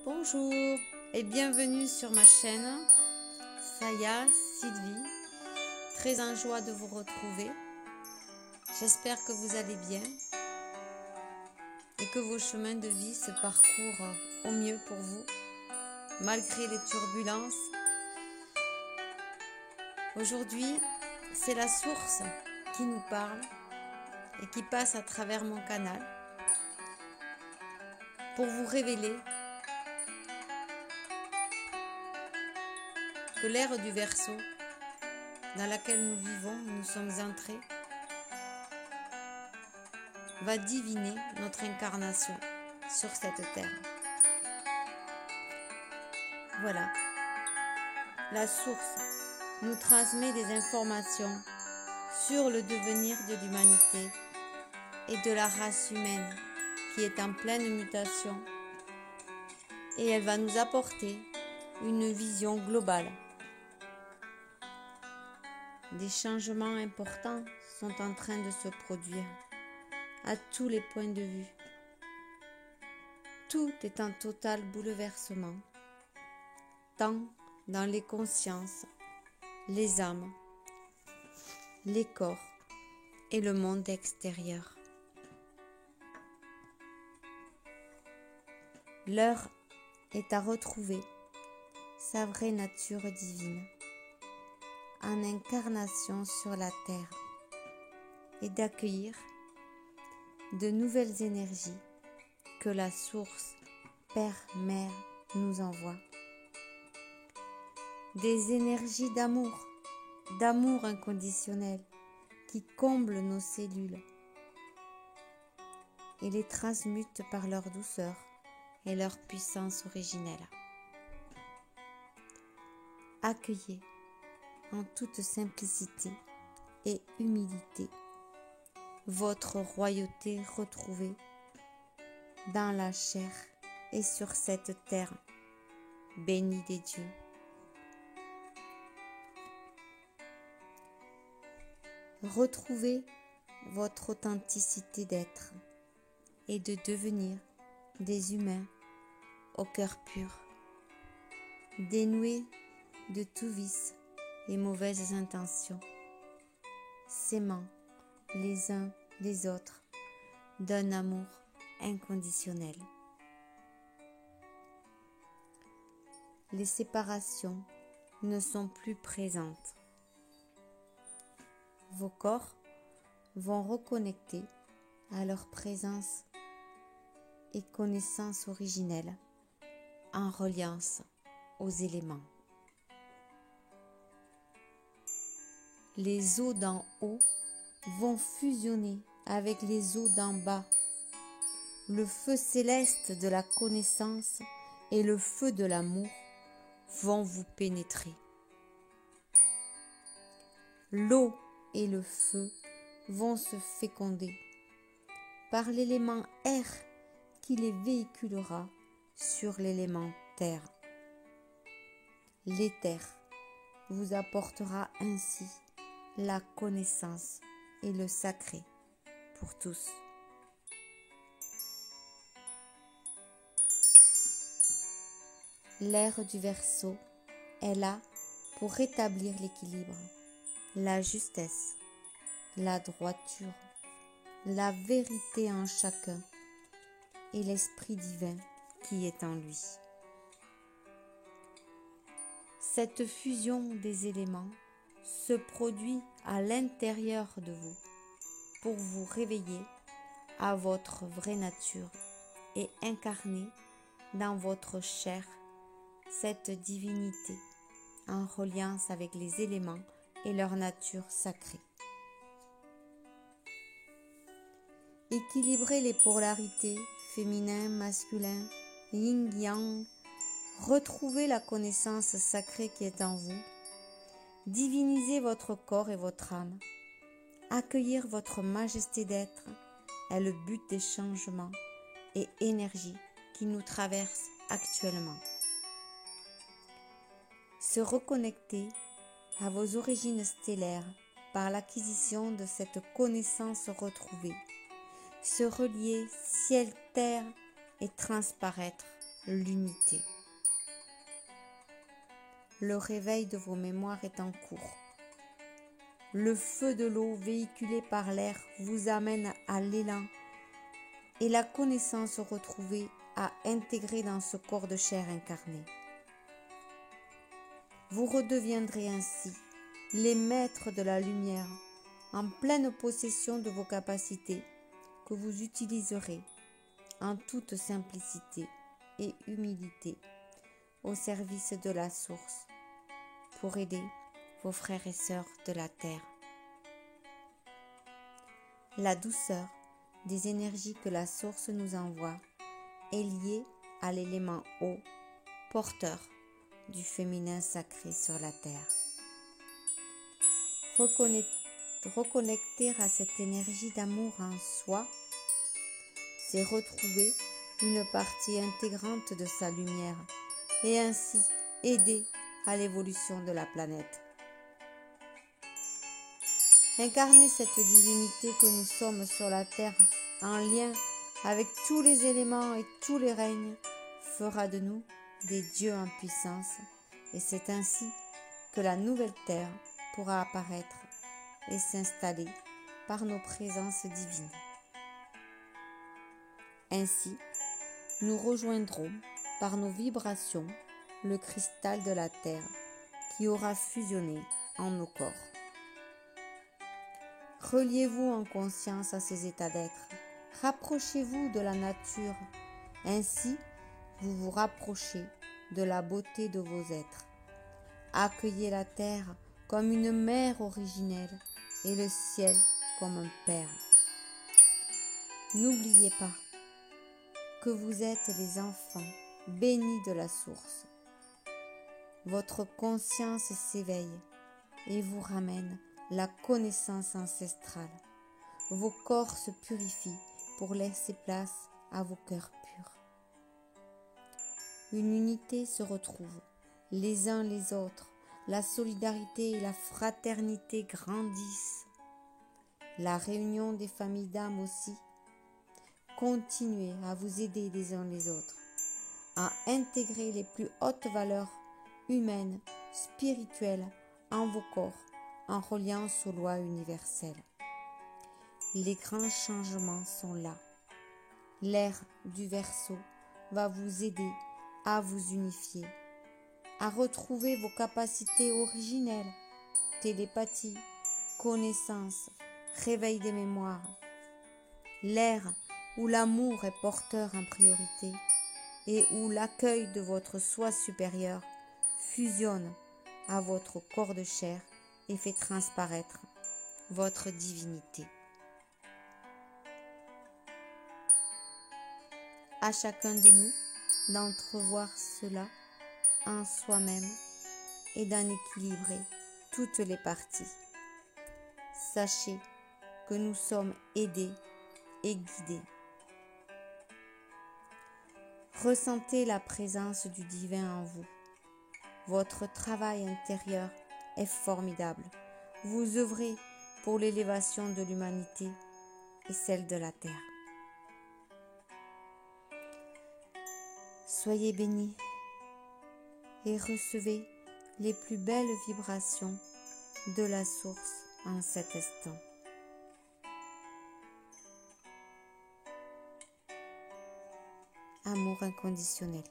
Bonjour et bienvenue sur ma chaîne Saya Sylvie. Très en joie de vous retrouver. J'espère que vous allez bien et que vos chemins de vie se parcourent au mieux pour vous, malgré les turbulences. Aujourd'hui, c'est la source qui nous parle et qui passe à travers mon canal pour vous révéler que l'ère du Verseau dans laquelle nous vivons, nous sommes entrés, va diviner notre incarnation sur cette terre. Voilà, la source nous transmet des informations sur le devenir de l'humanité et de la race humaine qui est en pleine mutation, et elle va nous apporter une vision globale. Des changements importants sont en train de se produire à tous les points de vue. Tout est en total bouleversement, tant dans les consciences, les âmes, les corps et le monde extérieur. L'heure est à retrouver sa vraie nature divine en incarnation sur la terre et d'accueillir de nouvelles énergies que la source Père-Mère nous envoie. Des énergies d'amour inconditionnel qui comblent nos cellules et les transmutent par leur douceur et leur puissance originelle. Accueillez en toute simplicité et humilité votre royauté retrouvée dans la chair et sur cette terre bénie des dieux. Retrouvez votre authenticité d'être et de devenir des humains au cœur pur, dénués de tout vice et mauvaises intentions, s'aimant les uns les autres d'un amour inconditionnel. Les séparations ne sont plus présentes. Vos corps vont reconnecter à leur présence et connaissance originelle en reliance aux éléments. Les eaux d'en haut vont fusionner avec les eaux d'en bas. Le feu céleste de la connaissance et le feu de l'amour vont vous pénétrer. L'eau et le feu vont se féconder par l'élément air qui les véhiculera sur l'élément terre. L'éther vous apportera ainsi la connaissance et le sacré pour tous. L'ère du Verseau est là pour rétablir l'équilibre, la justesse, la droiture, la vérité en chacun et l'esprit divin qui est en lui. Cette fusion des éléments se produit à l'intérieur de vous pour vous réveiller à votre vraie nature et incarner dans votre chair cette divinité en reliance avec les éléments et leur nature sacrée. Équilibrez les polarités féminin, masculin, yin-yang. Retrouvez la connaissance sacrée qui est en vous. Divinisez votre corps et votre âme. Accueillir votre majesté d'être est le but des changements et énergies qui nous traversent actuellement. Se reconnecter à vos origines stellaires par l'acquisition de cette connaissance retrouvée. Se relier ciel-terre et transparaître l'unité. Le réveil de vos mémoires est en cours. Le feu de l'eau véhiculé par l'air vous amène à l'élan et la connaissance retrouvée à intégrer dans ce corps de chair incarné. Vous redeviendrez ainsi les maîtres de la lumière, en pleine possession de vos capacités que vous utiliserez en toute simplicité et humilité au service de la source pour aider vos frères et sœurs de la terre. La douceur des énergies que la source nous envoie est liée à l'élément eau, porteur du féminin sacré sur la terre. Reconnecter à cette énergie d'amour en soi, c'est retrouver une partie intégrante de sa lumière et ainsi aider à l'évolution de la planète. Incarner cette divinité que nous sommes sur la terre en lien avec tous les éléments et tous les règnes fera de nous des dieux en puissance et c'est ainsi que la nouvelle terre pourra apparaître et s'installer par nos présences divines. Ainsi, nous rejoindrons par nos vibrations le cristal de la terre qui aura fusionné en nos corps. Reliez-vous en conscience à ces états d'être. Rapprochez-vous de la nature. Ainsi, vous vous rapprochez de la beauté de vos êtres. Accueillez la terre comme une mère originelle et le ciel comme un père. N'oubliez pas que vous êtes les enfants bénis de la source. Votre conscience s'éveille et vous ramène la connaissance ancestrale. Vos corps se purifient pour laisser place à vos cœurs purs. Une unité se retrouve, les uns les autres. La solidarité et la fraternité grandissent. La réunion des familles d'âmes aussi. Continuez à vous aider les uns les autres, à intégrer les plus hautes valeurs humaines, spirituelles en vos corps, en reliance aux lois universelles. Les grands changements sont là. L'ère du Verseau va vous aider à vous unifier, à retrouver vos capacités originelles, télépathie, connaissance, réveil des mémoires. L'ère où l'amour est porteur en priorité et où l'accueil de votre soi supérieur fusionne à votre corps de chair et fait transparaître votre divinité. À chacun de nous d'entrevoir cela en soi-même et d'en équilibrer toutes les parties. Sachez que nous sommes aidés et guidés. Ressentez la présence du divin en vous. Votre travail intérieur est formidable. Vous œuvrez pour l'élévation de l'humanité et celle de la terre. Soyez bénis et recevez les plus belles vibrations de la source en cet instant. Amour inconditionnel.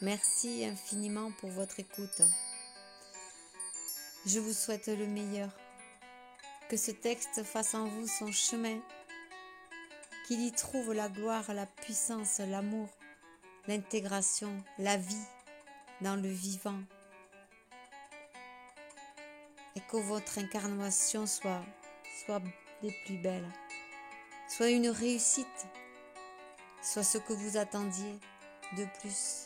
Merci infiniment pour votre écoute. Je vous souhaite le meilleur. Que ce texte fasse en vous son chemin, qu'il y trouve la gloire, la puissance, l'amour, l'intégration, la vie dans le vivant. Et que votre incarnation soit des plus belles, soit une réussite, soit ce que vous attendiez de plus.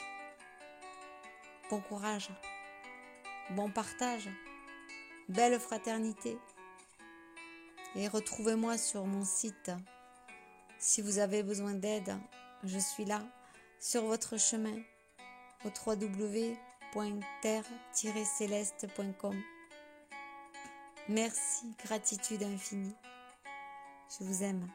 Bon courage, bon partage, belle fraternité. Et retrouvez-moi sur mon site. Si vous avez besoin d'aide, je suis là, sur votre chemin, au www.terre-céleste.com. Merci, gratitude infinie. Je vous aime.